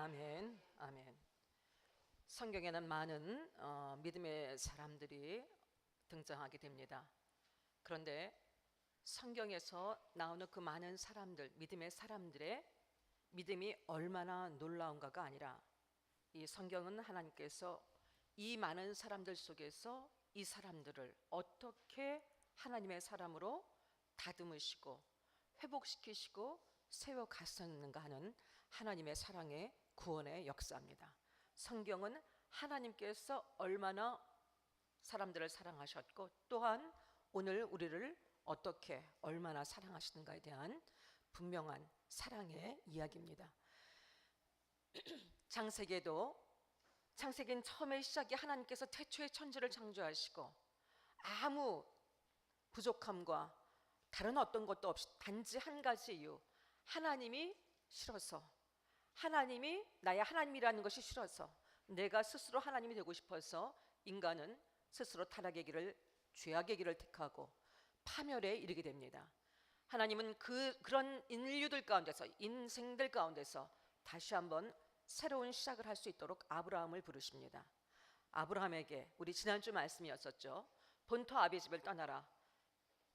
아멘, 아멘. 성경에는 많은 믿음의 사람들이 등장하게 됩니다. 그런데 성경에서 나오는 그 많은 사람들, 믿음의 사람들의 믿음이 얼마나 놀라운가가 아니라 이 성경은 하나님께서 이 많은 사람들 속에서 이 사람들을 어떻게 하나님의 사람으로 다듬으시고 회복시키시고 세워 가셨는가 하는 하나님의 사랑의 구원의 역사입니다. 성경은 하나님께서 얼마나 사람들을 사랑하셨고 또한 오늘 우리를 어떻게 얼마나 사랑하시는가에 대한 분명한 사랑의 이야기입니다. 창세기는 처음에 시작이 하나님께서 태초에 천지를 창조하시고 아무 부족함과 다른 어떤 것도 없이 단지 한 가지 이유, 하나님이 싫어서, 하나님이 나의 하나님이라는 것이 싫어서, 내가 스스로 하나님이 되고 싶어서 인간은 스스로 타락의 길을, 죄악의 길을 택하고 파멸에 이르게 됩니다. 하나님은 그런 인류들 가운데서, 인생들 가운데서 다시 한번 새로운 시작을 할 수 있도록 아브라함을 부르십니다. 아브라함에게 우리 지난주 말씀이었었죠. 본토 아비집을 떠나라.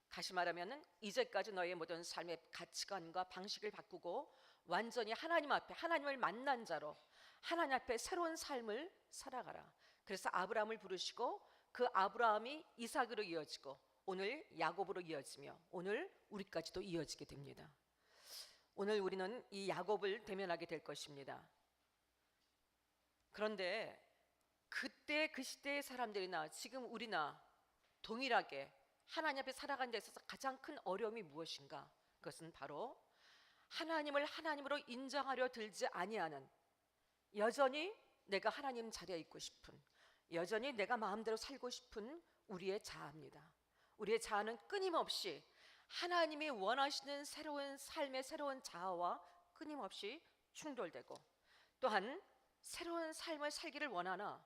다시 말하면 이제까지 너의 모든 삶의 가치관과 방식을 바꾸고 완전히 하나님 앞에, 하나님을 만난 자로 하나님 앞에 새로운 삶을 살아가라. 그래서 아브라함을 부르시고 그 아브라함이 이삭으로 이어지고 오늘 야곱으로 이어지며 오늘 우리까지도 이어지게 됩니다. 오늘 우리는 이 야곱을 대면하게 될 것입니다. 그런데 그때 그 시대의 사람들이나 지금 우리나 동일하게 하나님 앞에 살아가는 데 있어서 가장 큰 어려움이 무엇인가? 그것은 바로 하나님을 하나님으로 인정하려 들지 아니하는, 여전히 내가 하나님 자리에 있고 싶은, 여전히 내가 마음대로 살고 싶은 우리의 자아입니다. 우리의 자아는 끊임없이 하나님이 원하시는 새로운 삶의 새로운 자아와 끊임없이 충돌되고 또한 새로운 삶을 살기를 원하나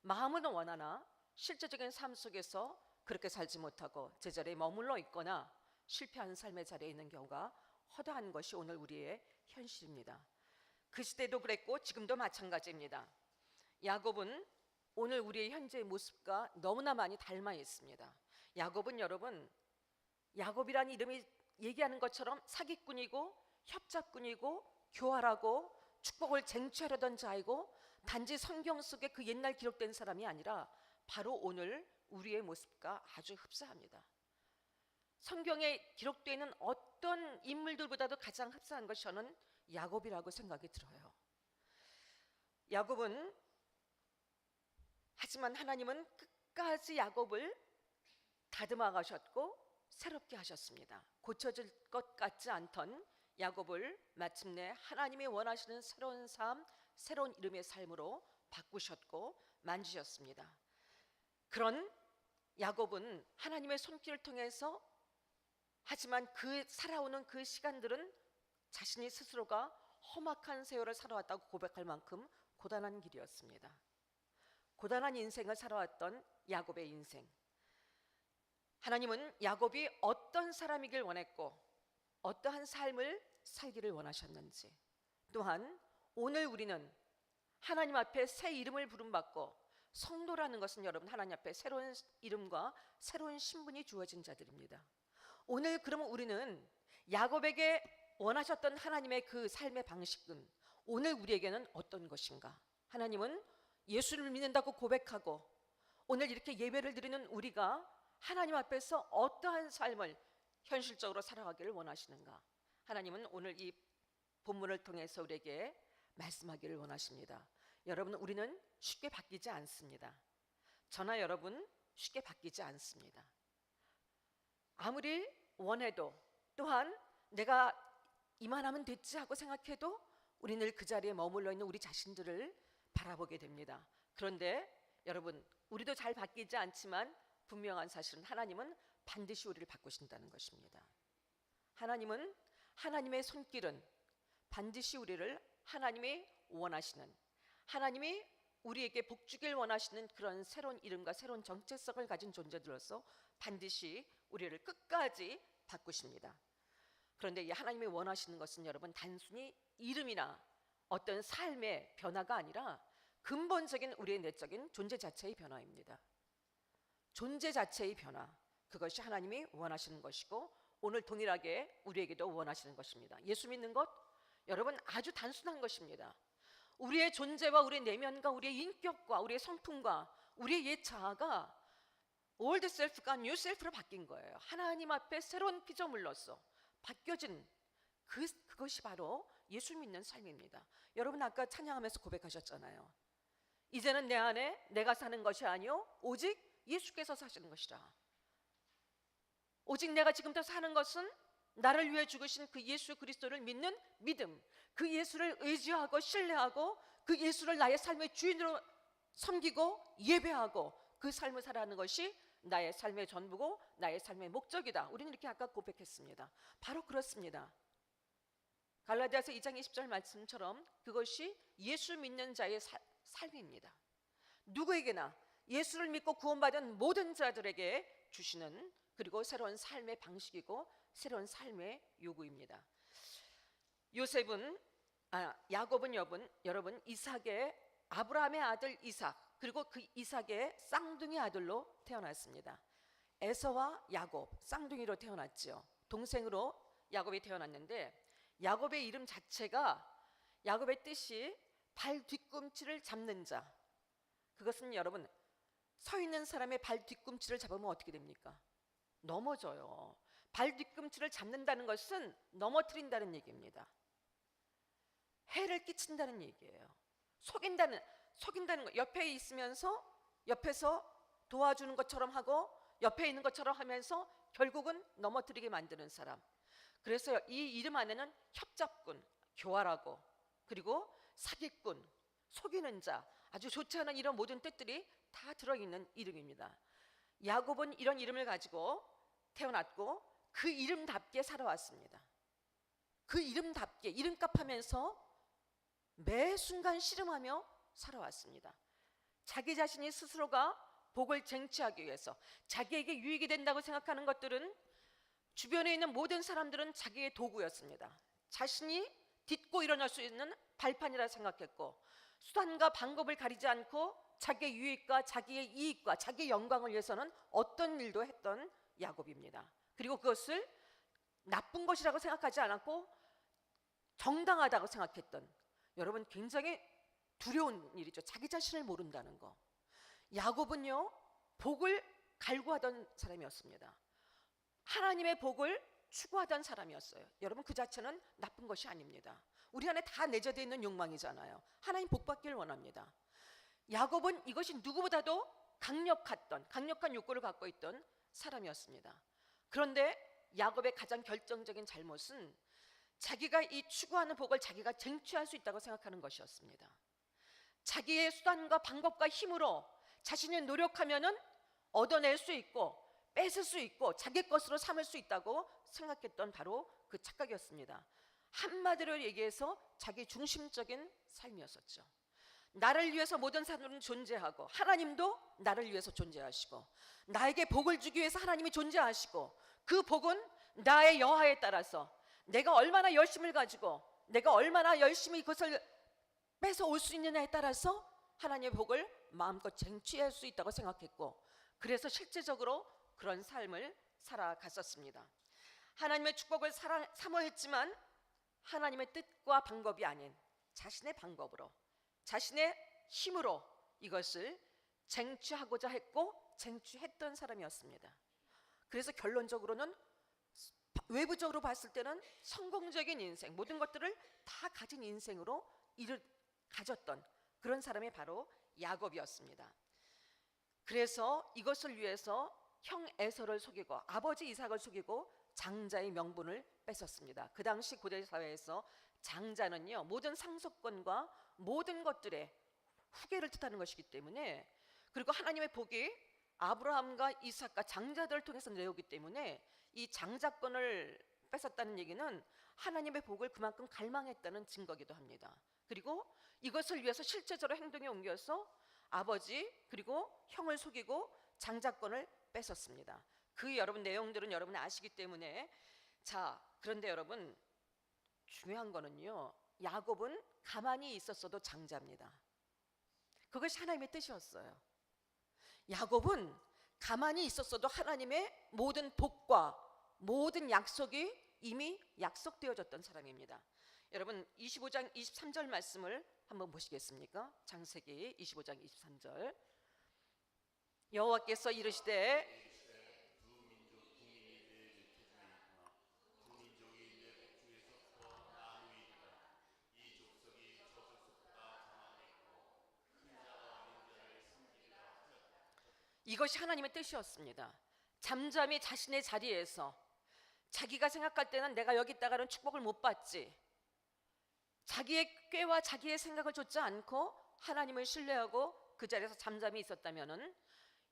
마음은 원하나 실제적인 삶 속에서 그렇게 살지 못하고 제자리에 머물러 있거나 실패하는 삶의 자리에 있는 경우가 허다한 것이 오늘 우리의 현실입니다. 그 시대도 그랬고 지금도 마찬가지입니다. 야곱은 오늘 우리의 현재의 모습과 너무나 많이 닮아 있습니다. 야곱은 여러분, 야곱이라는 이름이 얘기하는 것처럼 사기꾼이고 협잡꾼이고 교활하고 축복을 쟁취하려던 자이고 단지 성경 속에 그 옛날 기록된 사람이 아니라 바로 오늘 우리의 모습과 아주 흡사합니다. 성경에 기록되어 있는 어떤 인물들보다도 가장 흡사한 것이 저는 야곱이라고 생각이 들어요. 야곱은 하지만 하나님은 끝까지 야곱을 다듬어 가셨고 새롭게 하셨습니다. 고쳐질 것 같지 않던 야곱을 마침내 하나님이 원하시는 새로운 삶, 새로운 이름의 삶으로 바꾸셨고 만지셨습니다. 그런 야곱은 하나님의 손길을 통해서 하지만 그 살아오는 그 시간들은 자신이 스스로가 험악한 세월을 살아왔다고 고백할 만큼 고단한 길이었습니다. 고단한 인생을 살아왔던 야곱의 인생, 하나님은 야곱이 어떤 사람이길 원했고 어떠한 삶을 살기를 원하셨는지, 또한 오늘 우리는 하나님 앞에 새 이름을 부름받고, 성도라는 것은 여러분 하나님 앞에 새로운 이름과 새로운 신분이 주어진 자들입니다. 오늘 그러면 우리는 야곱에게 원하셨던 하나님의 그 삶의 방식은 오늘 우리에게는 어떤 것인가? 하나님은 예수를 믿는다고 고백하고 오늘 이렇게 예배를 드리는 우리가 하나님 앞에서 어떠한 삶을 현실적으로 살아가기를 원하시는가? 하나님은 오늘 이 본문을 통해서 우리에게 말씀하기를 원하십니다. 여러분, 우리는 쉽게 바뀌지 않습니다. 저나 여러분 쉽게 바뀌지 않습니다. 아무리 원해도 또한 내가 이만하면 됐지 하고 생각해도 우리 늘 그 자리에 머물러 있는 우리 자신들을 바라보게 됩니다. 그런데 여러분, 우리도 잘 바뀌지 않지만 분명한 사실은 하나님은 반드시 우리를 바꾸신다는 것입니다. 하나님은, 하나님의 손길은 반드시 우리를 하나님이 원하시는, 하나님이 우리에게 복주길 원하시는 그런 새로운 이름과 새로운 정체성을 가진 존재들로서 반드시 우리를 끝까지 바꾸십니다. 그런데 이 하나님이 원하시는 것은 여러분 단순히 이름이나 어떤 삶의 변화가 아니라 근본적인 우리의 내적인 존재 자체의 변화입니다. 존재 자체의 변화, 그것이 하나님이 원하시는 것이고 오늘 동일하게 우리에게도 원하시는 것입니다. 예수 믿는 것, 여러분 아주 단순한 것입니다. 우리의 존재와 우리의 내면과 우리의 인격과 우리의 성품과 우리의 옛 자아가 올드 셀프가 뉴 셀프로 바뀐 거예요. 하나님 앞에 새로운 피조물로서 바뀌어진 그것이 바로 예수 믿는 삶입니다. 여러분 아까 찬양하면서 고백하셨잖아요. 이제는 내 안에 내가 사는 것이 아니요 오직 예수께서 사시는 것이라. 오직 내가 지금부터 사는 것은 나를 위해 죽으신 그 예수 그리스도를 믿는 믿음, 그 예수를 의지하고 신뢰하고 그 예수를 나의 삶의 주인으로 섬기고 예배하고 그 삶을 살아가는 것이 나의 삶의 전부고 나의 삶의 목적이다. 우리는 이렇게 아까 고백했습니다. 바로 그렇습니다. 갈라디아서 2장 20절 말씀처럼 그것이 예수 믿는 자의 삶입니다. 누구에게나 예수를 믿고 구원받은 모든 자들에게 주시는 그리고 새로운 삶의 방식이고 새로운 삶의 요구입니다. 야곱은 여러분 이삭의 아브라함의 아들 이삭 그리고 그 이삭의 쌍둥이 아들로 태어났습니다. 에서와 야곱 쌍둥이로 태어났죠. 동생으로 야곱이 태어났는데 야곱의 이름 자체가 야곱의 뜻이 발 뒤꿈치를 잡는 자. 그것은 여러분 서 있는 사람의 발 뒤꿈치를 잡으면 어떻게 됩니까? 넘어져요. 발 뒤꿈치를 잡는다는 것은 넘어뜨린다는 얘기입니다. 해를 끼친다는 얘기예요. 속인다는 거. 옆에 있으면서 옆에서 도와주는 것처럼 하고 옆에 있는 것처럼 하면서 결국은 넘어뜨리게 만드는 사람. 그래서 이 이름 안에는 협잡꾼, 교활하고 그리고 사기꾼, 속이는 자, 아주 좋지 않은 이런 모든 뜻들이 다 들어있는 이름입니다. 야곱은 이런 이름을 가지고 태어났고 그 이름답게 살아왔습니다. 그 이름답게 이름값 하면서 매 순간 씨름하며 살아왔습니다. 자기 자신이 스스로가 복을 쟁취하기 위해서 자기에게 유익이 된다고 생각하는 것들은 주변에 있는 모든 사람들은 자기의 도구였습니다. 자신이 딛고 일어날 수 있는 발판이라 생각했고 수단과 방법을 가리지 않고 자기의 유익과 자기의 이익과 자기의 영광을 위해서는 어떤 일도 했던 야곱입니다. 그리고 그것을 나쁜 것이라고 생각하지 않았고 정당하다고 생각했던 여러분 굉장히 두려운 일이죠. 자기 자신을 모른다는 거. 야곱은요 복을 갈구하던 사람이었습니다. 하나님의 복을 추구하던 사람이었어요. 여러분 그 자체는 나쁜 것이 아닙니다. 우리 안에 다 내재되어 있는 욕망이잖아요. 하나님 복 받기를 원합니다. 야곱은 이것이 누구보다도 강력한 욕구를 갖고 있던 사람이었습니다. 그런데 야곱의 가장 결정적인 잘못은 자기가 이 추구하는 복을 자기가 쟁취할 수 있다고 생각하는 것이었습니다. 자기의 수단과 방법과 힘으로 자신이 노력하면은 얻어낼 수 있고 뺏을 수 있고 자기 것으로 삼을 수 있다고 생각했던 바로 그 착각이었습니다. 한마디로 얘기해서 자기 중심적인 삶이었었죠. 나를 위해서 모든 사람은 존재하고 하나님도 나를 위해서 존재하시고 나에게 복을 주기 위해서 하나님이 존재하시고 그 복은 나의 여하에 따라서 내가 얼마나 열심을 가지고 내가 얼마나 열심히 그것을 뺏어 올 수 있느냐에 따라서 하나님의 복을 마음껏 쟁취할 수 있다고 생각했고 그래서 실제적으로 그런 삶을 살아갔었습니다. 하나님의 축복을 사모했지만 하나님의 뜻과 방법이 아닌 자신의 방법으로 자신의 힘으로 이것을 쟁취하고자 했고 쟁취했던 사람이었습니다. 그래서 결론적으로는 외부적으로 봤을 때는 성공적인 인생, 모든 것들을 다 가진 인생으로 가졌던 그런 사람이 바로 야곱이었습니다. 그래서 이것을 위해서 형 에서를 속이고 아버지 이삭을 속이고 장자의 명분을 뺏었습니다. 그 당시 고대 사회에서 장자는요 모든 상속권과 모든 것들의 후계를 뜻하는 것이기 때문에 그리고 하나님의 복이 아브라함과 이삭과 장자들을 통해서 내려오기 때문에 이 장자권을 뺏었다는 얘기는 하나님의 복을 그만큼 갈망했다는 증거기도 합니다. 그리고 이것을 위해서 실제적으로 행동에 옮겨서 아버지 그리고 형을 속이고 장자권을 뺏었습니다. 그 여러분 내용들은 여러분 아시기 때문에 자 그런데 여러분 중요한 거는요 야곱은 가만히 있었어도 장자입니다. 그것이 하나님의 뜻이었어요. 야곱은 가만히 있었어도 하나님의 모든 복과 모든 약속이 이미 약속되어졌던 사람입니다. 여러분 25장 23절 말씀을 한번 보시겠습니까? 창세기 25장 23절. 여호와께서 이르시되 이것이 하나님의 뜻이었습니다. 잠잠히 자신의 자리에서 자기가 생각할 때는 내가 여기 있다가는 축복을 못 받지, 자기의 꾀와 자기의 생각을 좇지 않고 하나님을 신뢰하고 그 자리에서 잠잠히 있었다면은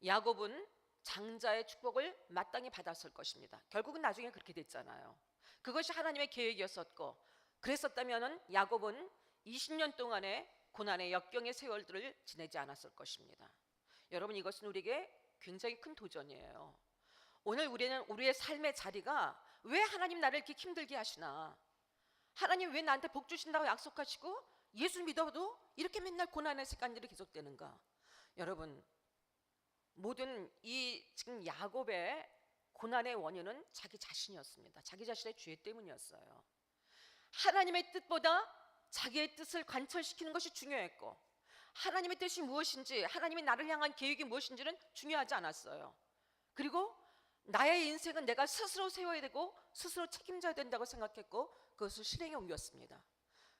야곱은 장자의 축복을 마땅히 받았을 것입니다. 결국은 나중에 그렇게 됐잖아요. 그것이 하나님의 계획이었었고, 그랬었다면은 야곱은 20년 동안의 고난의 역경의 세월들을 지내지 않았을 것입니다. 여러분, 이것은 우리에게 굉장히 큰 도전이에요. 오늘 우리는 우리의 삶의 자리가 왜 하나님 나를 이렇게 힘들게 하시나, 하나님 왜 나한테 복 주신다고 약속하시고 예수 믿어도 이렇게 맨날 고난의 시간들이 계속되는가. 여러분, 모든 이 지금 야곱의 고난의 원인은 자기 자신이었습니다. 자기 자신의 죄 때문이었어요. 하나님의 뜻보다 자기의 뜻을 관철시키는 것이 중요했고, 하나님의 뜻이 무엇인지, 하나님이 나를 향한 계획이 무엇인지는 중요하지 않았어요. 그리고 나의 인생은 내가 스스로 세워야 되고 스스로 책임져야 된다고 생각했고, 그것을 실행에 옮겼습니다.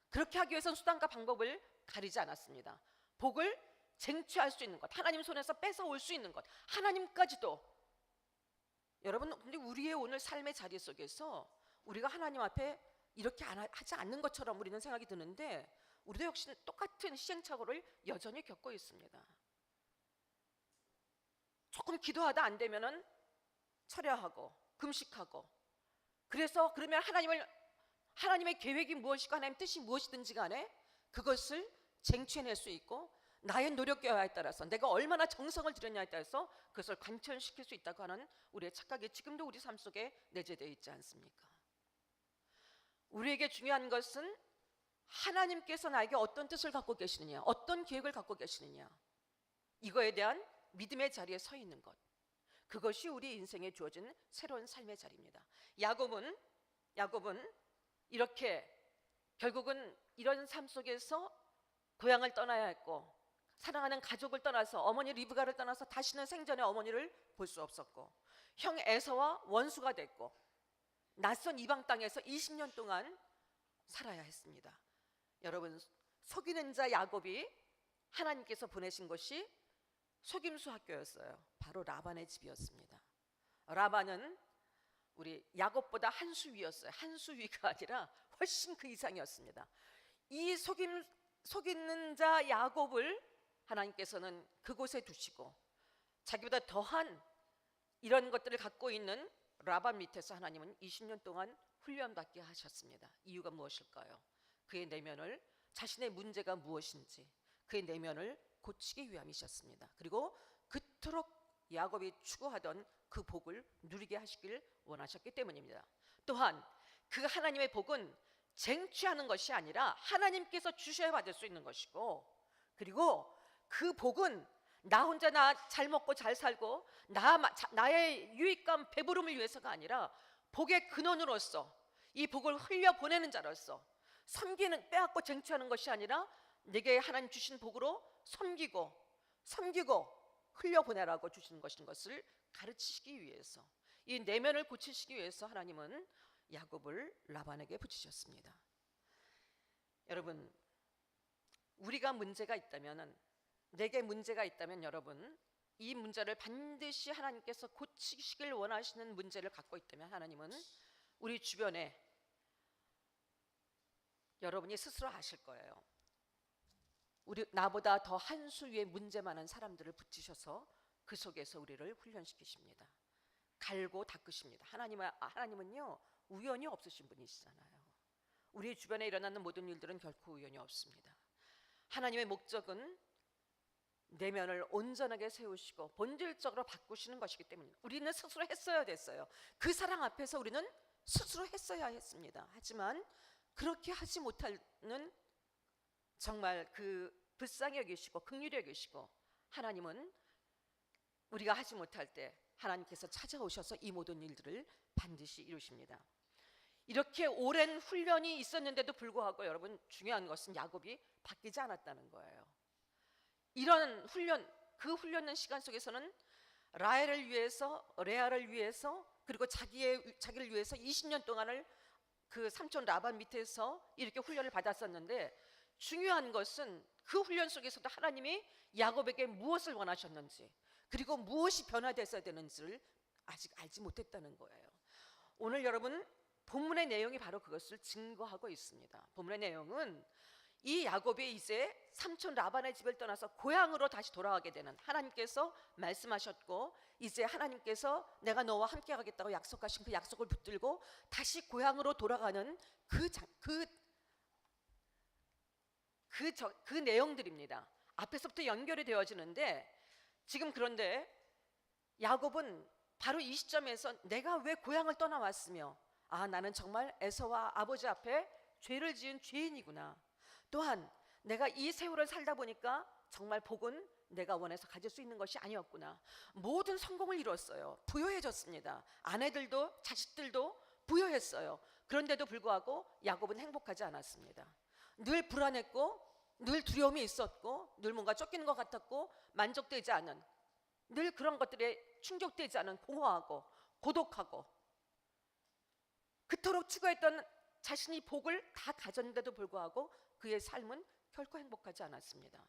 그렇게 하기 위해서는 수단과 방법을 가리지 않았습니다. 복을 쟁취할 수 있는 것, 하나님 손에서 뺏어올 수 있는 것, 하나님까지도. 여러분, 근데 우리의 오늘 삶의 자리 속에서 우리가 하나님 앞에 이렇게 하지 않는 것처럼 우리는 생각이 드는데, 우리도 역시 똑같은 시행착오를 여전히 겪고 있습니다. 조금 기도하다 안 되면은 철야하고 금식하고, 그래서 그러면 하나님의 계획이 무엇이고 하나님의 뜻이 무엇이든지 간에 그것을 쟁취해낼 수 있고, 나의 노력에 따라서 내가 얼마나 정성을 들였냐에 따라서 그것을 관철시킬 수 있다고 하는 우리의 착각이 지금도 우리 삶 속에 내재되어 있지 않습니까? 우리에게 중요한 것은 하나님께서 나에게 어떤 뜻을 갖고 계시느냐, 어떤 계획을 갖고 계시느냐, 이거에 대한 믿음의 자리에 서 있는 것, 그것이 우리 인생에 주어진 새로운 삶의 자리입니다. 야곱은 이렇게 결국은 이런 삶 속에서 고향을 떠나야 했고, 사랑하는 가족을 떠나서, 어머니 리브가를 떠나서 다시는 생전에 어머니를 볼 수 없었고, 형 에서와 원수가 됐고, 낯선 이방 땅에서 20년 동안 살아야 했습니다. 여러분, 속이는 자 야곱이 하나님께서 보내신 것이 속임수 학교였어요. 바로 라반의 집이었습니다. 라반은 우리 야곱보다 한 수 위였어요. 한 수 위가 아니라 훨씬 그 이상이었습니다. 이 속이는 자 야곱을 하나님께서는 그곳에 두시고, 자기보다 더한 이런 것들을 갖고 있는 라반 밑에서 하나님은 20년 동안 훈련받게 하셨습니다. 이유가 무엇일까요? 그의 내면을, 자신의 문제가 무엇인지 그의 내면을 고치기 위함이셨습니다. 그리고 그토록 야곱이 추구하던 그 복을 누리게 하시길 원하셨기 때문입니다. 또한 그 하나님의 복은 쟁취하는 것이 아니라 하나님께서 주셔야 받을 수 있는 것이고, 그리고 그 복은 나 혼자 나 잘 먹고 잘 살고 나의 유익감 배부름을 위해서가 아니라 복의 근원으로서, 이 복을 흘려보내는 자로서, 섬기는, 빼앗고 쟁취하는 것이 아니라 내게 하나님 주신 복으로 섬기고 흘려보내라고 주시는 것을 가르치시기 위해서, 이 내면을 고치시기 위해서 하나님은 야곱을 라반에게 붙이셨습니다. 여러분, 우리가 문제가 있다면, 내게 문제가 있다면, 여러분, 이 문제를 반드시 하나님께서 고치시길 원하시는 문제를 갖고 있다면, 하나님은 우리 주변에, 여러분이 스스로 아실 거예요, 나보다 더 한 수 위에 문제 많은 사람들을 붙이셔서 그 속에서 우리를 훈련시키십니다. 갈고 닦으십니다. 하나님은요, 우연이 없으신 분이시잖아요. 우리 주변에 일어나는 모든 일들은 결코 우연이 없습니다. 하나님의 목적은 내면을 온전하게 세우시고 본질적으로 바꾸시는 것이기 때문에 우리는 스스로 했어야 됐어요. 그 사랑 앞에서 우리는 스스로 했어야 했습니다. 하지만 그렇게 하지 못하는 정말 그 불쌍히 여기시고 긍휼히 여기시고 하나님은 우리가 하지 못할 때 하나님께서 찾아오셔서 이 모든 일들을 반드시 이루십니다. 이렇게 오랜 훈련이 있었는데도 불구하고 여러분, 중요한 것은 야곱이 바뀌지 않았다는 거예요. 이런 훈련, 그 훈련된 시간 속에서는 라헬을 위해서, 레아를 위해서, 그리고 자기를 위해서 20년 동안을 그 삼촌 라반 밑에서 이렇게 훈련을 받았었는데, 중요한 것은 그 훈련 속에서도 하나님이 야곱에게 무엇을 원하셨는지, 그리고 무엇이 변화됐어야 되는지를 아직 알지 못했다는 거예요. 오늘 여러분, 본문의 내용이 바로 그것을 증거하고 있습니다. 본문의 내용은 이 야곱이 이제 삼촌 라반의 집을 떠나서 고향으로 다시 돌아가게 되는, 하나님께서 말씀하셨고 이제 하나님께서 내가 너와 함께 하겠다고 약속하신 그 약속을 붙들고 다시 고향으로 돌아가는 그 내용들입니다. 앞에서부터 연결이 되어지는데, 지금 그런데 야곱은 바로 이 시점에서 내가 왜 고향을 떠나왔으며, 나는 정말 에서와 아버지 앞에 죄를 지은 죄인이구나. 또한 내가 이 세월을 살다 보니까 정말 복은 내가 원해서 가질 수 있는 것이 아니었구나. 모든 성공을 이뤘어요. 부유해졌습니다. 아내들도 자식들도 부유했어요. 그런데도 불구하고 야곱은 행복하지 않았습니다. 늘 불안했고, 늘 두려움이 있었고, 늘 뭔가 쫓기는 것 같았고, 만족되지 않은, 늘 그런 것들에 충족되지 않은, 공허하고 고독하고, 그토록 추구했던 자신이 복을 다 가졌는데도 불구하고 그의 삶은 결코 행복하지 않았습니다.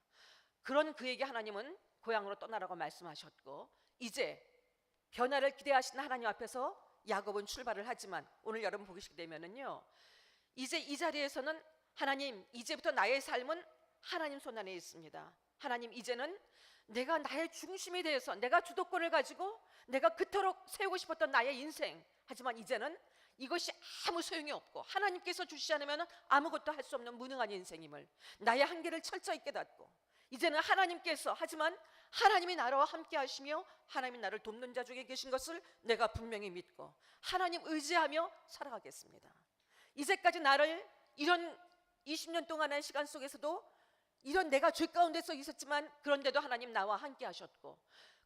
그런 그에게 하나님은 고향으로 떠나라고 말씀하셨고, 이제 변화를 기대하시는 하나님 앞에서 야곱은 출발을 하지만, 오늘 여러분 보시게 되면은요, 이제 이 자리에서는 하나님, 이제부터 나의 삶은 하나님 손 안에 있습니다. 하나님, 이제는 내가 나의 중심이 되어서 내가 주도권을 가지고 내가 그토록 세우고 싶었던 나의 인생, 하지만 이제는 이것이 아무 소용이 없고 하나님께서 주시지 않으면 아무것도 할 수 없는 무능한 인생임을 나의 한계를 철저히 깨닫고, 이제는 하나님께서, 하지만 하나님이 나와 함께 하시며 하나님이 나를 돕는 자 중에 계신 것을 내가 분명히 믿고 하나님 의지하며 살아가겠습니다. 이제까지 나를 이런 20년 동안의 시간 속에서도 이런 내가 죄 가운데서 있었지만, 그런데도 하나님 나와 함께 하셨고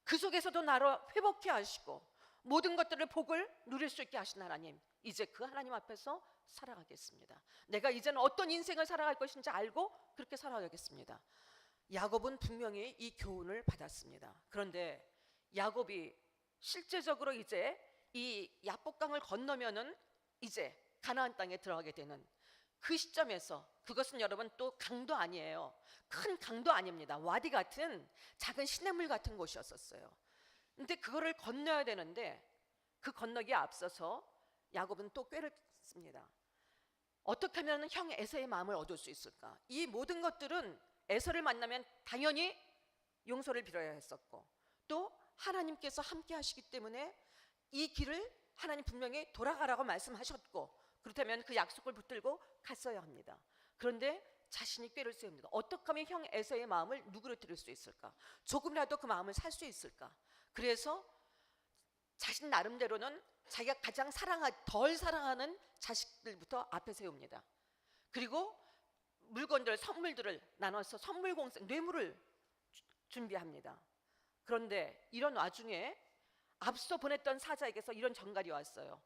그 속에서도 나를 회복해 하시고 모든 것들을 복을 누릴 수 있게 하신 하나님, 이제 그 하나님 앞에서 살아가겠습니다. 내가 이제는 어떤 인생을 살아갈 것인지 알고 그렇게 살아가겠습니다. 야곱은 분명히 이 교훈을 받았습니다. 그런데 야곱이 실제적으로 이제 이 야복강을 건너면은 이제 가나안 땅에 들어가게 되는 그 시점에서, 그것은 여러분 또 강도 아니에요. 큰 강도 아닙니다. 와디 같은 작은 시냇물 같은 곳이었었어요. 근데 그거를 건너야 되는데 그 건너기에 앞서서 야곱은 또 꾀를 씁니다. 어떻게 하면 형 에서의 마음을 얻을 수 있을까? 이 모든 것들은 에서를 만나면 당연히 용서를 빌어야 했었고, 또 하나님께서 함께 하시기 때문에 이 길을 하나님 분명히 돌아가라고 말씀하셨고, 그렇다면 그 약속을 붙들고 갔어야 합니다. 그런데 자신이 꾀를 세웁니다. 어떻게 하면 형 에서의 마음을 누그러뜨릴 수 있을까? 조금이라도 그 마음을 살 수 있을까? 그래서 자신 나름대로는 자기가 가장 덜 사랑하는 자식들부터 앞에 세웁니다. 그리고 물건들, 선물들을 나눠서 선물 공세, 뇌물을 준비합니다. 그런데 이런 와중에 앞서 보냈던 사자에게서 이런 전갈이 왔어요.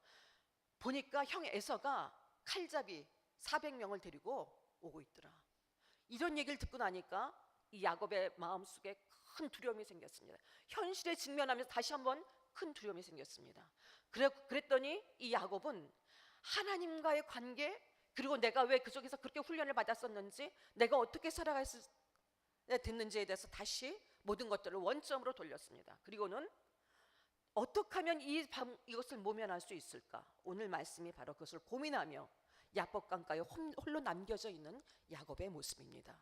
보니까 형 에서가 칼잡이 400명을 데리고 오고 있더라. 이런 얘기를 듣고 나니까 이 야곱의 마음속에 큰 두려움이 생겼습니다. 현실에 직면하면서 다시 한번 큰 두려움이 생겼습니다. 그랬더니 이 야곱은 하나님과의 관계, 그리고 내가 왜 그 속에서 그렇게 훈련을 받았었는지, 내가 어떻게 살아가야 됐는지에 대해서 다시 모든 것들을 원점으로 돌렸습니다. 그리고는 어떻게 하면 이것을 모면할 수 있을까? 오늘 말씀이 바로 그것을 고민하며 야복강가에 홀로 남겨져 있는 야곱의 모습입니다.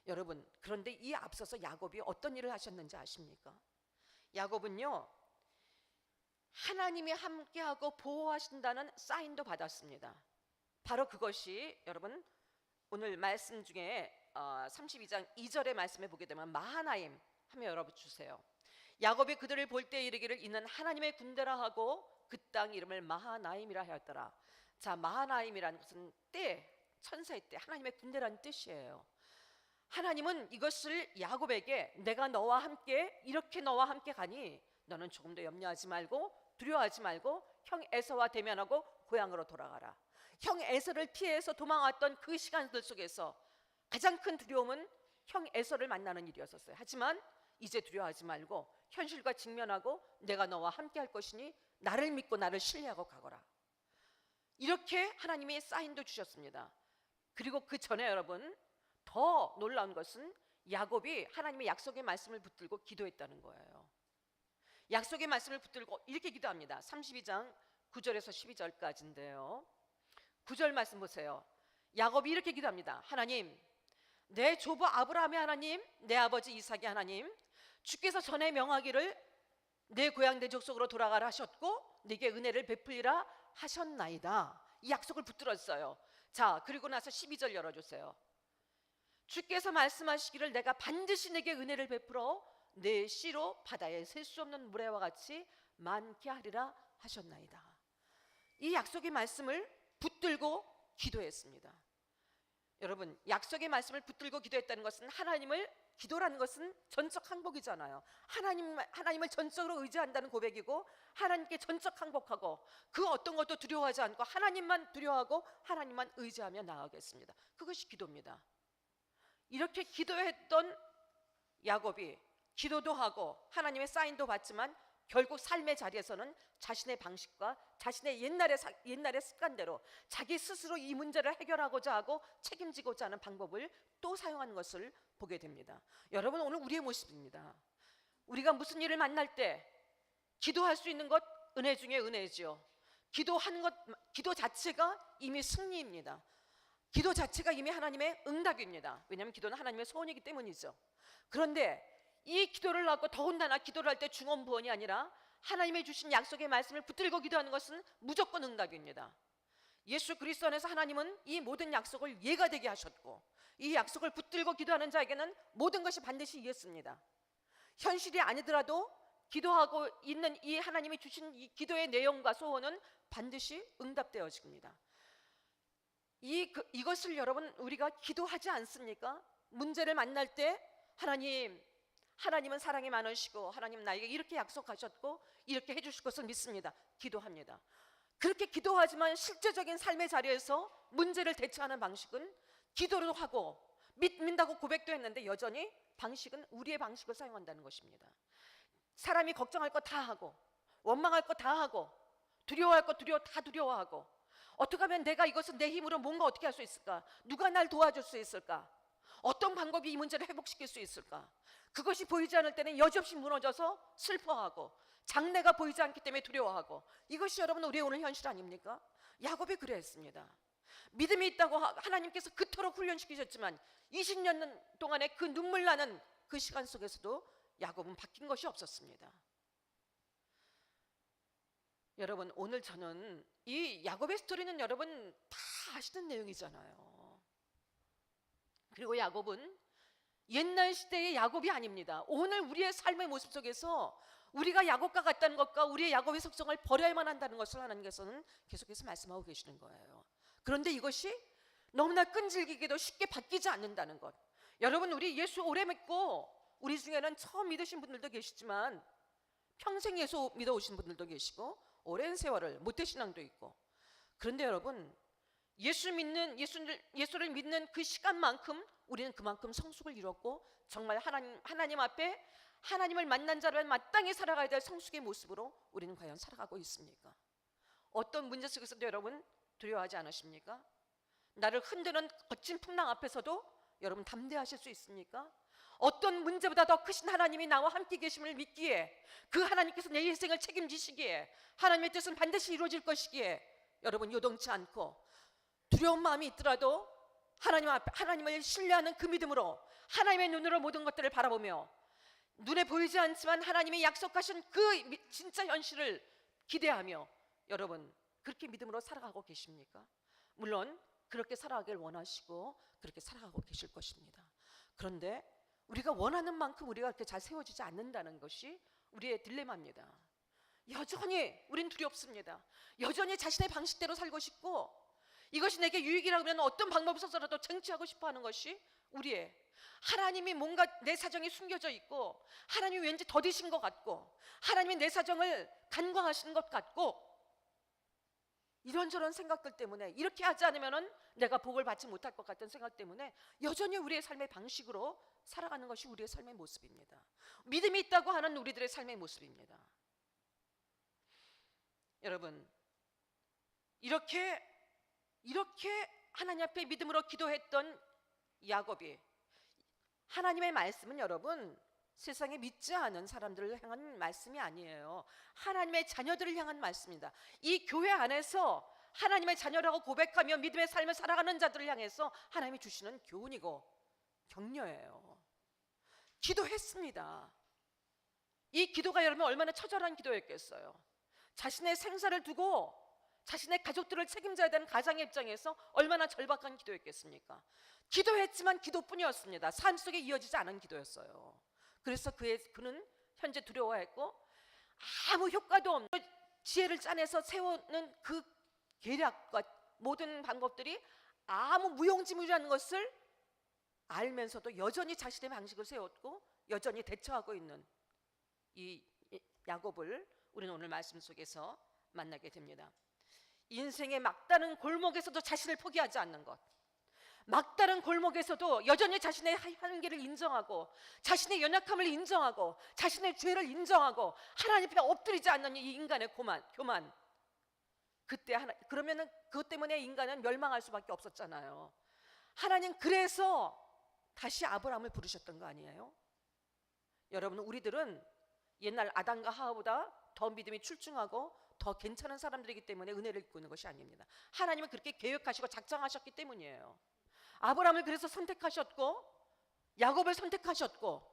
여러분, 그런데 이 앞서서 야곱이 어떤 일을 하셨는지 아십니까? 야곱은요, 하나님이 함께하고 보호하신다는 사인도 받았습니다. 바로 그것이 여러분 오늘 말씀 중에 32장 2절의 말씀에 보게 되면 마하나임 하면 여러분 주세요. 야곱이 그들을 볼 때 이르기를 이는 하나님의 군대라 하고 그 땅 이름을 마하나임이라 하였더라. 자, 마하나임이라는 것은 때, 천사의 때, 하나님의 군대라는 뜻이에요. 하나님은 이것을 야곱에게 내가 너와 함께 이렇게 너와 함께 가니 너는 조금 더 염려하지 말고 두려워하지 말고 형 에서와 대면하고 고향으로 돌아가라. 형 에서를 피해서 도망왔던 그 시간들 속에서 가장 큰 두려움은 형 에서를 만나는 일이었었어요. 하지만 이제 두려워하지 말고 현실과 직면하고 내가 너와 함께 할 것이니 나를 믿고 나를 신뢰하고 가거라. 이렇게 하나님이 사인도 주셨습니다. 그리고 그 전에 여러분 더 놀라운 것은 야곱이 하나님의 약속의 말씀을 붙들고 기도했다는 거예요. 약속의 말씀을 붙들고 이렇게 기도합니다. 32장 9절에서 12절까지인데요. 9절 말씀 보세요. 야곱이 이렇게 기도합니다. 하나님, 내 조부 아브라함의 하나님, 내 아버지 이삭의 하나님, 주께서 전에 명하기를 내 고향 내 족속으로 돌아가라 하셨고 네게 은혜를 베풀리라 하셨나이다. 이 약속을 붙들었어요. 자, 그리고 나서 12절 열어주세요. 주께서 말씀하시기를 내가 반드시 내게 은혜를 베풀어 내 씨로 바다에 셀 수 없는 모래와 같이 많게 하리라 하셨나이다. 이 약속의 말씀을 붙들고 기도했습니다. 여러분, 약속의 말씀을 붙들고 기도했다는 것은 하나님을 기도라는 것은 전적 항복이잖아요. 하나님을 전적으로 의지한다는 고백이고 하나님께 전적 항복하고 그 어떤 것도 두려워하지 않고 하나님만 두려워하고 하나님만 의지하며 나아가겠습니다. 그것이 기도입니다. 이렇게 기도했던 야곱이 기도도 하고 하나님의 사인도 받지만 결국 삶의 자리에서는 자신의 방식과 자신의 옛날의 습관대로 자기 스스로 이 문제를 해결하고자 하고 책임지고자 하는 방법을 또 사용하는 것을 보게 됩니다. 여러분, 오늘 우리의 모습입니다. 우리가 무슨 일을 만날 때 기도할 수 있는 것 은혜 중에 은혜지요. 기도하는 것, 기도 자체가 이미 승리입니다. 기도 자체가 이미 하나님의 응답입니다. 왜냐하면 기도는 하나님의 소원이기 때문이죠. 그런데 이 기도를 하고 더군다나 기도를 할 때 중언부언이 아니라 하나님의 주신 약속의 말씀을 붙들고 기도하는 것은 무조건 응답입니다. 예수 그리스도 안에서 하나님은 이 모든 약속을 예가 되게 하셨고 이 약속을 붙들고 기도하는 자에게는 모든 것이 반드시 이었습니다. 현실이 아니더라도 기도하고 있는 이 하나님이 주신 이 기도의 내용과 소원은 반드시 응답되어집니다. 이것을 여러분 우리가 기도하지 않습니까? 문제를 만날 때 하나님은 사랑이 많으시고 하나님 나에게 이렇게 약속하셨고 이렇게 해주실 것을 믿습니다. 기도합니다. 그렇게 기도하지만 실제적인 삶의 자리에서 문제를 대처하는 방식은 기도도 하고 믿는다고 고백도 했는데 여전히 방식은 우리의 방식을 사용한다는 것입니다. 사람이 걱정할 거 다 하고 원망할 거 다 하고 두려워할 거 다 두려워하고 어떻게 하면 내가 이것을 내 힘으로 뭔가 어떻게 할 수 있을까? 누가 날 도와줄 수 있을까? 어떤 방법이 이 문제를 회복시킬 수 있을까? 그것이 보이지 않을 때는 여지없이 무너져서 슬퍼하고 장래가 보이지 않기 때문에 두려워하고 이것이 여러분 우리의 오늘 현실 아닙니까? 야곱이 그랬습니다. 믿음이 있다고 하나님께서 그토록 훈련시키셨지만 20년 동안의 그 눈물 나는 그 시간 속에서도 야곱은 바뀐 것이 없었습니다. 여러분 오늘 저는 이 야곱의 스토리는 여러분 다 아시는 내용이잖아요. 그리고 야곱은 옛날 시대의 야곱이 아닙니다. 오늘 우리의 삶의 모습 속에서 우리가 야곱과 같다는 것과 우리의 야곱의 속성을 버려야만 한다는 것을 하나님께서는 계속해서 말씀하고 계시는 거예요. 그런데 이것이 너무나 끈질기게도 쉽게 바뀌지 않는다는 것. 여러분 우리 예수 오래 믿고 우리 중에는 처음 믿으신 분들도 계시지만 평생 예수 믿어오신 분들도 계시고 오랜 세월을 모태신앙도 있고 그런데 여러분 예수를 믿는 그 시간만큼 우리는 그만큼 성숙을 이뤘고 정말 하나님 앞에 하나님을 만난 자를 마땅히 살아가야 될 성숙의 모습으로 우리는 과연 살아가고 있습니까? 어떤 문제 속에서도 여러분 두려워하지 않으십니까? 나를 흔드는 거친 풍랑 앞에서도 여러분 담대하실 수 있습니까? 어떤 문제보다 더 크신 하나님이 나와 함께 계심을 믿기에 그 하나님께서 내 인생을 책임지시기에 하나님의 뜻은 반드시 이루어질 것이기에 여러분 요동치 않고 두려운 마음이 있더라도 하나님을 신뢰하는 그 믿음으로 하나님의 눈으로 모든 것들을 바라보며 눈에 보이지 않지만 하나님이 약속하신 그 진짜 현실을 기대하며 여러분 그렇게 믿음으로 살아가고 계십니까? 물론 그렇게 살아가길 원하시고 그렇게 살아가고 계실 것입니다. 그런데 우리가 원하는 만큼 우리가 그렇게 잘 세워지지 않는다는 것이 우리의 딜레마입니다. 여전히 우린 두렵습니다. 여전히 자신의 방식대로 살고 싶고 이것이 내게 유익이라고 하면 어떤 방법을 써서라도 쟁취하고 싶어하는 것이 우리의 하나님이 뭔가 내 사정이 숨겨져 있고 하나님이 왠지 더디신 것 같고 하나님이 내 사정을 간과하시는 것 같고 이런저런 생각들 때문에 이렇게 하지 않으면 내가 복을 받지 못할 것 같은 생각 때문에 여전히 우리의 삶의 방식으로 살아가는 것이 우리의 삶의 모습입니다. 믿음이 있다고 하는 우리들의 삶의 모습입니다. 여러분, 이렇게 하나님 앞에 믿음으로 기도했던 야곱이, 하나님의 말씀은 여러분 세상에 믿지 않은 사람들을 향한 말씀이 아니에요. 하나님의 자녀들을 향한 말씀입니다. 이 교회 안에서 하나님의 자녀라고 고백하며 믿음의 삶을 살아가는 자들을 향해서 하나님이 주시는 교훈이고 격려예요. 기도했습니다. 이 기도가 여러분 얼마나 처절한 기도였겠어요. 자신의 생사를 두고 자신의 가족들을 책임져야 되는 가장의 입장에서 얼마나 절박한 기도였겠습니까? 기도했지만 기도뿐이었습니다. 삶 속에 이어지지 않은 기도였어요. 그래서 그는 현재 두려워했고 아무 효과도 없는 지혜를 짜내서 세우는 그 계략과 모든 방법들이 아무 무용지물이라는 것을 알면서도 여전히 자신의 방식을 세웠고 여전히 대처하고 있는 이 야곱을 우리는 오늘 말씀 속에서 만나게 됩니다. 인생의 막다른 골목에서도 자신을 포기하지 않는 것, 막다른 골목에서도 여전히 자신의 한계를 인정하고 자신의 연약함을 인정하고 자신의 죄를 인정하고 하나님 앞에 엎드리지 않는 이 인간의 교만. 그러면은 그것 때문에 인간은 멸망할 수밖에 없었잖아요. 하나님 그래서 다시 아브라함을 부르셨던 거 아니에요? 여러분, 우리들은 옛날 아담과 하와보다 더 믿음이 출중하고 더 괜찮은 사람들이기 때문에 은혜를 입고 있는 것이 아닙니다. 하나님은 그렇게 계획하시고 작정하셨기 때문이에요. 아브라함을 그래서 선택하셨고 야곱을 선택하셨고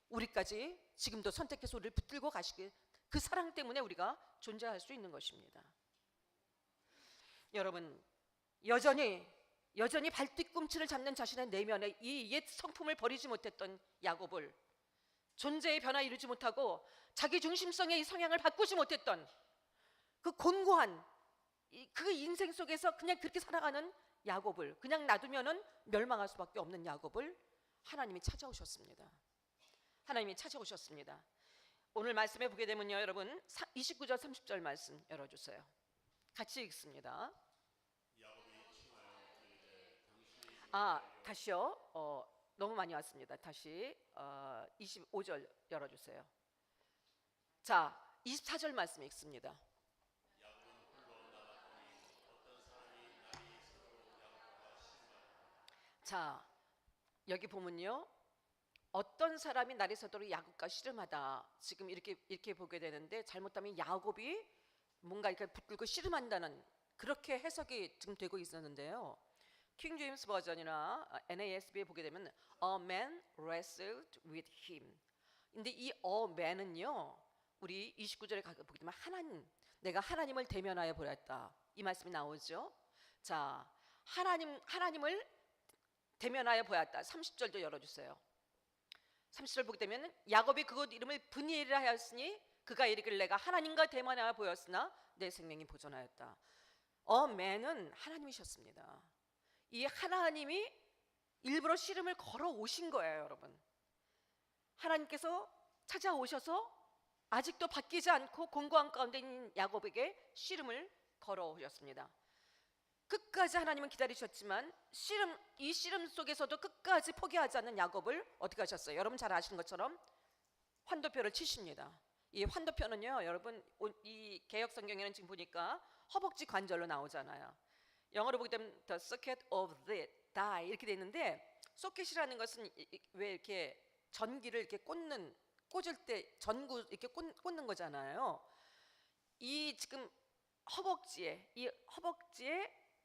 우리까지 지금도 선택해서 우리를 붙들고 가시길, 그 사랑 때문에 우리가 존재할 수 있는 것입니다. 여러분, 여전히 발뒤꿈치를 잡는 자신의 내면에 이 옛 성품을 버리지 못했던 야곱을, 존재의 변화 이루지 못하고 자기 중심성의 이 성향을 바꾸지 못했던 그 곤고한 그 인생 속에서 그냥 그렇게 살아가는 야곱을, 그냥 놔두면은 멸망할 수밖에 없는 야곱을 하나님이 찾아오셨습니다. 하나님이 찾아오셨습니다. 오늘 말씀에 보게 되면요, 여러분 29절 30절 말씀 열어주세요. 같이 읽습니다. 다시요. 너무 많이 왔습니다. 다시 25절 열어주세요. 자, 24절 말씀 읽습니다. 자, 여기 보면요, 어떤 사람이 날이 서도록 야곱과 씨름하다, 지금 이렇게 보게 되는데 잘못하면 야곱이 뭔가 이렇게 붙들고 씨름한다는 그렇게 해석이 지금 되고 있었는데요. 킹 제임스 버전이나 NASB에 보게 되면 A man wrestled with him. 근데 이 A man은요, 우리 29절에 보게 되면 내가 하나님을 대면하여 보았다, 이 말씀이 나오죠. 자, 하나님을 대면하여 보았다. 30절도 열어주세요. 30절 보게 되면 야곱이 그곳 이름을 브니엘이라 하였으니 그가 이르기를 내가 하나님과 대면하여 보였으나 내 생명이 보존하였다. man은 하나님이셨습니다. 이 하나님이 일부러 씨름을 걸어 오신 거예요, 여러분. 하나님께서 찾아오셔서 아직도 바뀌지 않고 공고한 가운데 있는 야곱에게 씨름을 걸어 오셨습니다. 끝까지 하나님은 기다리셨지만 이 씨름 속에서도 끝까지 포기하지 않는 야곱을 어떻게 하셨어요? 여러분 잘 아시는 것처럼 환도표를 치십니다. 이 환도표는요, 여러분 이 개역 성경에는 지금 보니까 허벅지 관절로 나오잖아요. 영어로 보게 되면 the socket of the die 이렇게 돼 있는데, 소켓이라는 것은 왜 이렇게 전기를 이렇게 꽂을 때 전구 이렇게 꽂는 거잖아요. 이 지금 허벅지에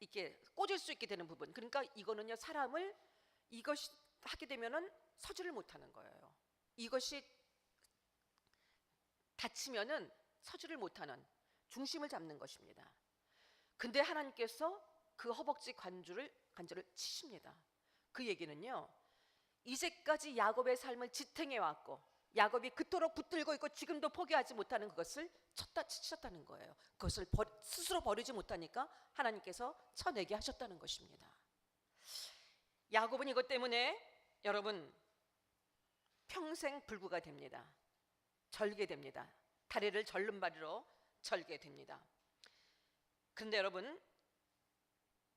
이렇게 꽂을 수 있게 되는 부분, 그러니까 이거는요, 사람을 이것이 하게 되면은 서지를 못하는 거예요. 이것이 다치면은 서지를 못하는, 중심을 잡는 것입니다. 근데 하나님께서 그 허벅지 관절을 치십니다. 그 얘기는요, 이제까지 야곱의 삶을 지탱해 왔고 야곱이 그토록 붙들고 있고 지금도 포기하지 못하는 그것을 치셨다는 거예요. 그것을 스스로 버리지 못하니까 하나님께서 쳐내게 하셨다는 것입니다. 야곱은 이것 때문에 여러분 평생 불구가 됩니다. 절개됩니다. 다리를 절름발이로 절개됩니다. 그런데 여러분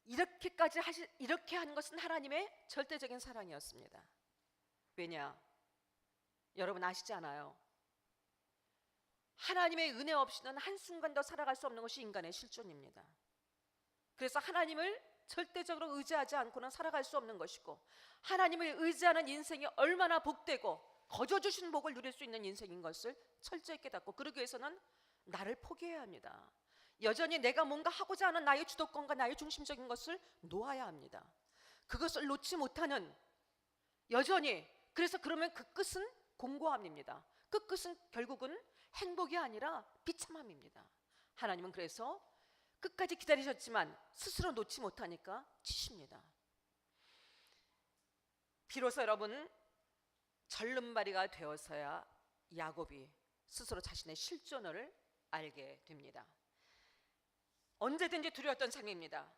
이렇게 한 것은 하나님의 절대적인 사랑이었습니다. 왜냐? 여러분 아시지 않아요? 하나님의 은혜 없이는 한순간도 살아갈 수 없는 것이 인간의 실존입니다. 그래서 하나님을 절대적으로 의지하지 않고는 살아갈 수 없는 것이고, 하나님을 의지하는 인생이 얼마나 복되고 거저 주신 복을 누릴 수 있는 인생인 것을 철저히 깨닫고, 그러기 위해서는 나를 포기해야 합니다. 여전히 내가 뭔가 하고자 하는 나의 주도권과 나의 중심적인 것을 놓아야 합니다. 그것을 놓지 못하는, 여전히, 그래서 그러면 그 끝은 공고함입니다. 그 끝은 결국은 행복이 아니라 비참함입니다. 하나님은 그래서 끝까지 기다리셨지만 스스로 놓지 못하니까 치십니다. 비로소 여러분 절름발이가 되어서야 야곱이 스스로 자신의 실존을 알게 됩니다. 언제든지 두려웠던 삶입니다.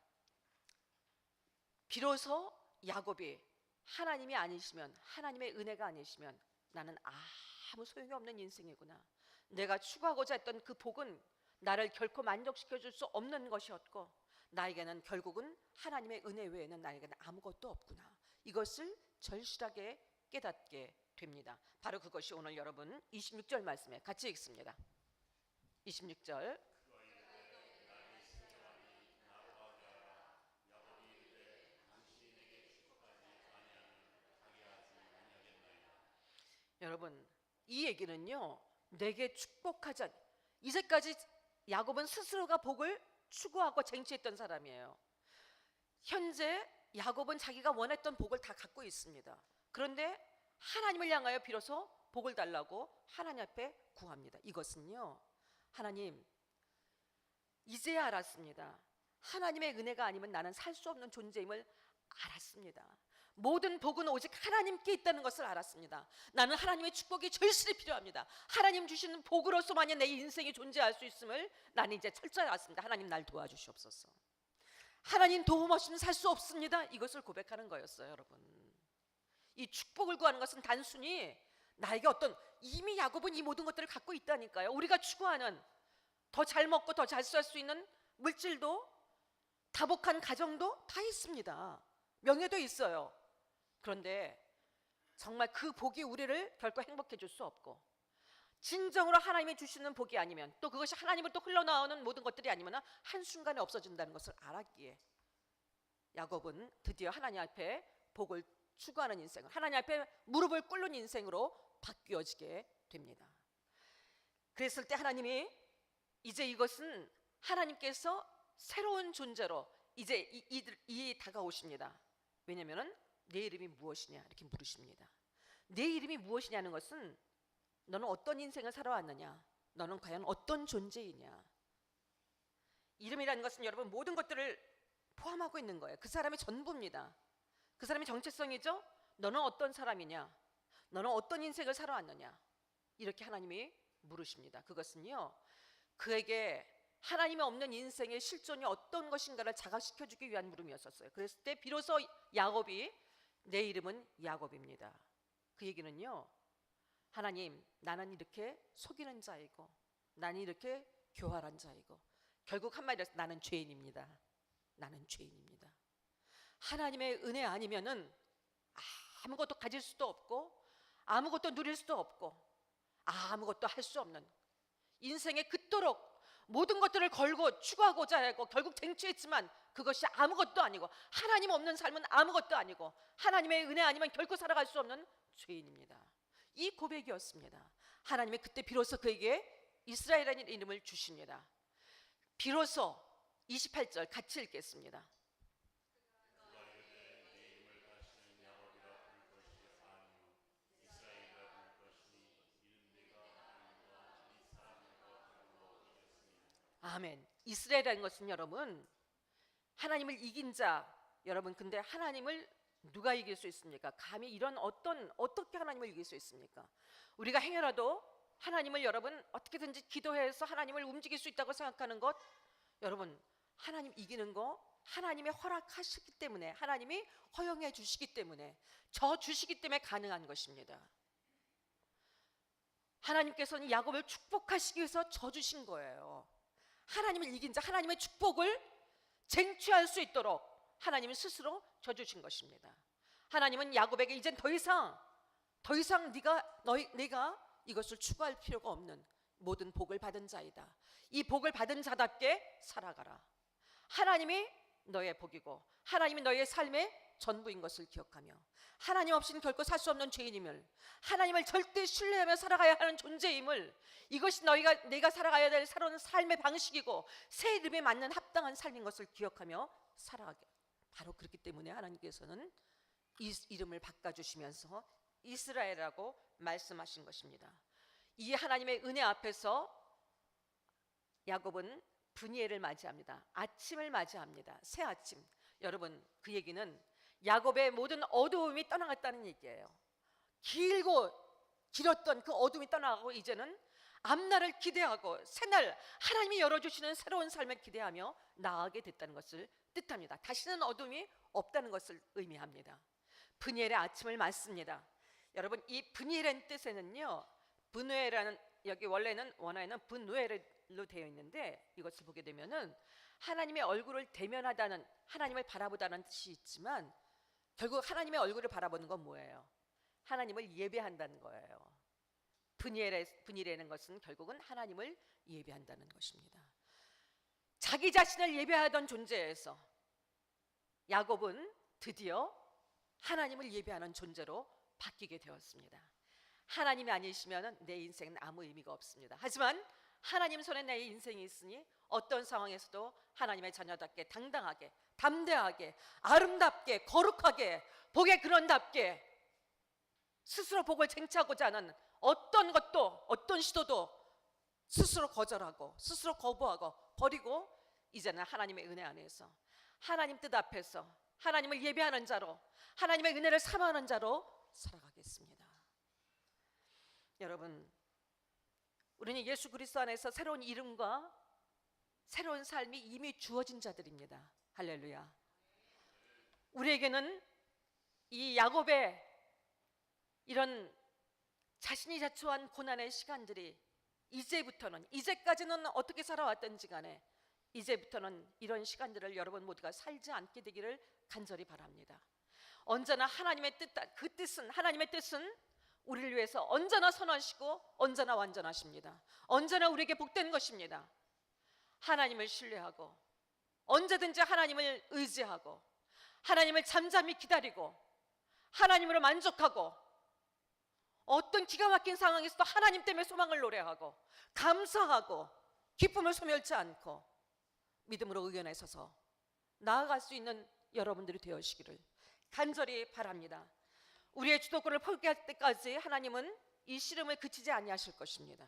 비로소 야곱이 하나님이 아니시면, 하나님의 은혜가 아니시면 나는 아무 소용이 없는 인생이구나, 내가 추구하고자 했던 그 복은 나를 결코 만족시켜줄 수 없는 것이었고, 나에게는 결국은 하나님의 은혜 외에는 나에게는 아무것도 없구나, 이것을 절실하게 깨닫게 됩니다. 바로 그것이 오늘 여러분 26절 말씀에 같이 읽습니다. 26절. 여러분 이 얘기는요, 내게 축복하자, 이제까지 야곱은 스스로가 복을 추구하고 쟁취했던 사람이에요. 현재 야곱은 자기가 원했던 복을 다 갖고 있습니다. 그런데 하나님을 향하여 비로소 복을 달라고 하나님 앞에 구합니다. 이것은요, 하나님 이제야 알았습니다. 하나님의 은혜가 아니면 나는 살 수 없는 존재임을 알았습니다. 모든 복은 오직 하나님께 있다는 것을 알았습니다. 나는 하나님의 축복이 절실히 필요합니다. 하나님 주시는 복으로서만이 내 인생이 존재할 수 있음을 나는 이제 철저히 알았습니다. 하나님 날 도와주시옵소서. 하나님 도움 없이는 살 수 없습니다. 이것을 고백하는 거였어요. 여러분 이 축복을 구하는 것은 단순히 나에게 어떤, 이미 야곱은 이 모든 것들을 갖고 있다니까요. 우리가 추구하는 더 잘 먹고 더 잘 살 수 있는 물질도, 다복한 가정도 다 있습니다. 명예도 있어요. 그런데 정말 그 복이 우리를 결코 행복해 줄 수 없고, 진정으로 하나님이 주시는 복이 아니면, 또 그것이 하나님으로부터 흘러나오는 모든 것들이 아니면 한순간에 없어진다는 것을 알았기에 야곱은 드디어 하나님 앞에 복을 추구하는 인생을, 하나님 앞에 무릎을 꿇는 인생으로 바뀌어지게 됩니다. 그랬을 때 하나님이 이제 이것은 하나님께서 새로운 존재로 이제 이 다가오십니다. 왜냐하면 내 이름이 무엇이냐 이렇게 물으십니다. 내 이름이 무엇이냐는 것은 너는 어떤 인생을 살아왔느냐, 너는 과연 어떤 존재이냐. 이름이라는 것은 여러분 모든 것들을 포함하고 있는 거예요. 그 사람의 전부입니다. 그 사람의 정체성이죠. 너는 어떤 사람이냐, 너는 어떤 인생을 살아왔느냐, 이렇게 하나님이 물으십니다. 그것은요, 그에게 하나님이 없는 인생의 실존이 어떤 것인가를 자각시켜주기 위한 물음이었었어요. 그랬을 때 비로소 야곱이 내 이름은 야곱입니다. 그 얘기는요, 하나님 나는 이렇게 속이는 자이고, 나는 이렇게 교활한 자이고, 결국 한마디로 해서 나는 죄인입니다. 나는 죄인입니다. 하나님의 은혜 아니면은 아무것도 가질 수도 없고, 아무것도 누릴 수도 없고, 아무것도 할 수 없는, 인생에 그토록 모든 것들을 걸고 추구하고자 하고 결국 쟁취했지만 그것이 아무것도 아니고, 하나님 없는 삶은 아무것도 아니고, 하나님의 은혜 아니면 결코 살아갈 수 없는 죄인입니다. 이 고백이었습니다. 하나님이 그때 비로소 그에게 이스라엘이라는 이름을 주십니다. 비로소 28절 같이 읽겠습니다. 아멘. 이스라엘이라는 것은 여러분 하나님을 이긴 자. 여러분 근데 하나님을 누가 이길 수 있습니까? 감히 이런 어떻게 하나님을 이길 수 있습니까? 우리가 행여라도 하나님을 여러분 어떻게든지 기도해서 하나님을 움직일 수 있다고 생각하는 것, 여러분 하나님 이기는 거 하나님이 허락하시기 때문에, 하나님이 허용해 주시기 때문에, 저 주시기 때문에 가능한 것입니다. 하나님께서는 야곱을 축복하시기 위해서 저 주신 거예요. 하나님을 이긴 자, 하나님의 축복을 쟁취할 수 있도록 하나님은 스스로 저 주신 것입니다. 하나님은 야곱에게 이젠 더 이상 네가 이것을 추구할 필요가 없는 모든 복을 받은 자이다. 이 복을 받은 자답게 살아가라. 하나님이 너의 복이고 하나님이 너의 삶의 전부인 것을 기억하며, 하나님 없이는 결코 살 수 없는 죄인임을, 하나님을 절대 신뢰하며 살아가야 하는 존재임을, 이것이 내가 살아가야 될 새로운 삶의 방식이고 새 이름에 맞는 합당한 삶인 것을 기억하며 살아가게. 바로 그렇기 때문에 하나님께서는 이 이름을 바꿔주시면서 이스라엘이라고 말씀하신 것입니다. 이 하나님의 은혜 앞에서 야곱은 브니엘을 맞이합니다. 아침을 맞이합니다. 새 아침. 여러분, 그 얘기는 야곱의 모든 어두움이 떠나갔다는 얘기예요. 길었던 그 어둠이 떠나가고 이제는 앞날을 기대하고 새날 하나님이 열어주시는 새로운 삶을 기대하며 나아가게 됐다는 것을 뜻합니다. 다시는 어둠이 없다는 것을 의미합니다. 브니엘의 아침을 맞습니다. 여러분, 이 브니엘의 뜻에는요, 브누엘이라는, 여기 원어에는 브누엘로 되어 있는데, 이것을 보게 되면은 하나님의 얼굴을 대면하다는, 하나님을 바라보다는 뜻이 있지만 결국 하나님의 얼굴을 바라보는 건 뭐예요? 하나님을 예배한다는 거예요. 브니엘이라는 것은 결국은 하나님을 예배한다는 것입니다. 자기 자신을 예배하던 존재에서 야곱은 드디어 하나님을 예배하는 존재로 바뀌게 되었습니다. 하나님이 아니시면 내 인생은 아무 의미가 없습니다. 하지만 하나님 손에 내 인생이 있으니 어떤 상황에서도 하나님의 자녀답게 당당하게, 담대하게, 아름답게, 거룩하게, 복의 근원답게 스스로 복을 쟁취하고자 하는 어떤 것도, 어떤 시도도 스스로 거절하고 스스로 거부하고 버리고 이제는 하나님의 은혜 안에서 하나님 뜻 앞에서 하나님을 예배하는 자로, 하나님의 은혜를 사모하는 자로 살아가겠습니다. 여러분, 우리는 예수 그리스도 안에서 새로운 이름과 새로운 삶이 이미 주어진 자들입니다. 할렐루야. 우리에게는 이 야곱의 이런 자신이 자초한 고난의 시간들이 이제까지는 어떻게 살아왔던지 간에 이제부터는 이런 시간들을 여러분 모두가 살지 않게 되기를 간절히 바랍니다. 언제나 하나님의 하나님의 뜻은 우리를 위해서 언제나 선하시고 언제나 완전하십니다. 언제나 우리에게 복된 것입니다. 하나님을 신뢰하고 언제든지 하나님을 의지하고 하나님을 잠잠히 기다리고 하나님으로 만족하고 어떤 기가 막힌 상황에서도 하나님 때문에 소망을 노래하고 감사하고 기쁨을 소멸치 않고 믿음으로 의견에 서서 나아갈 수 있는 여러분들이 되어시기를 간절히 바랍니다. 우리의 주도권을 포기할 때까지 하나님은 이 씨름을 그치지 아니하실 것입니다.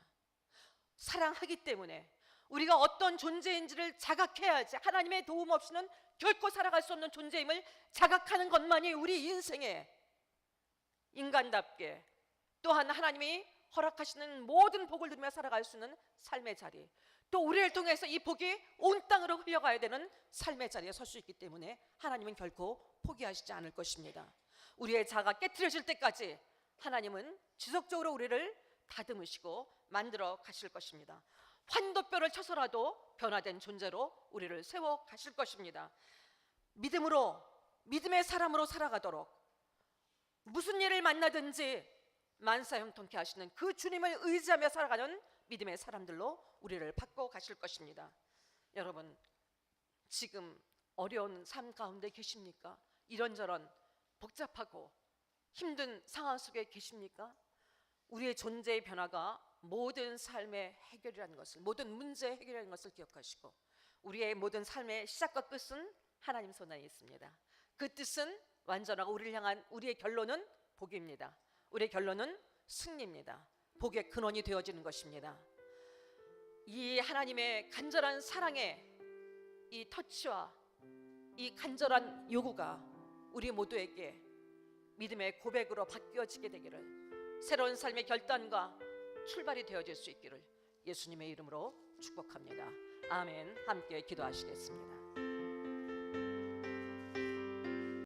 사랑하기 때문에 우리가 어떤 존재인지를 자각해야지, 하나님의 도움 없이는 결코 살아갈 수 없는 존재임을 자각하는 것만이 우리 인생에 인간답게 또한 하나님이 허락하시는 모든 복을 누리며 살아갈 수 있는 삶의 자리, 또 우리를 통해서 이 복이 온 땅으로 흘러가야 되는 삶의 자리에 설 수 있기 때문에 하나님은 결코 포기하시지 않을 것입니다. 우리의 자아가 깨트려질 때까지 하나님은 지속적으로 우리를 다듬으시고 만들어 가실 것입니다. 환도뼈를 쳐서라도 변화된 존재로 우리를 세워 가실 것입니다. 믿음의 사람으로 살아가도록 무슨 일을 만나든지 만사형통케 하시는 그 주님을 의지하며 살아가는 믿음의 사람들로 우리를 바꿔 가실 것입니다. 여러분, 지금 어려운 삶 가운데 계십니까? 이런저런 복잡하고 힘든 상황 속에 계십니까? 우리의 존재의 변화가 모든 삶의 해결이라는 것을, 모든 문제의 해결이라는 것을 기억하시고 우리의 모든 삶의 시작과 끝은 하나님 손 안에 있습니다. 그 뜻은 완전하고 우리를 향한 우리의 결론은 복입니다. 우리의 결론은 승리입니다. 복의 근원이 되어지는 것입니다. 이 하나님의 간절한 사랑의 이 터치와 이 간절한 요구가 우리 모두에게 믿음의 고백으로 바뀌어지게 되기를, 새로운 삶의 결단과 출발이 되어질 수 있기를 예수님의 이름으로 축복합니다. 아멘. 함께 기도하시겠습니다.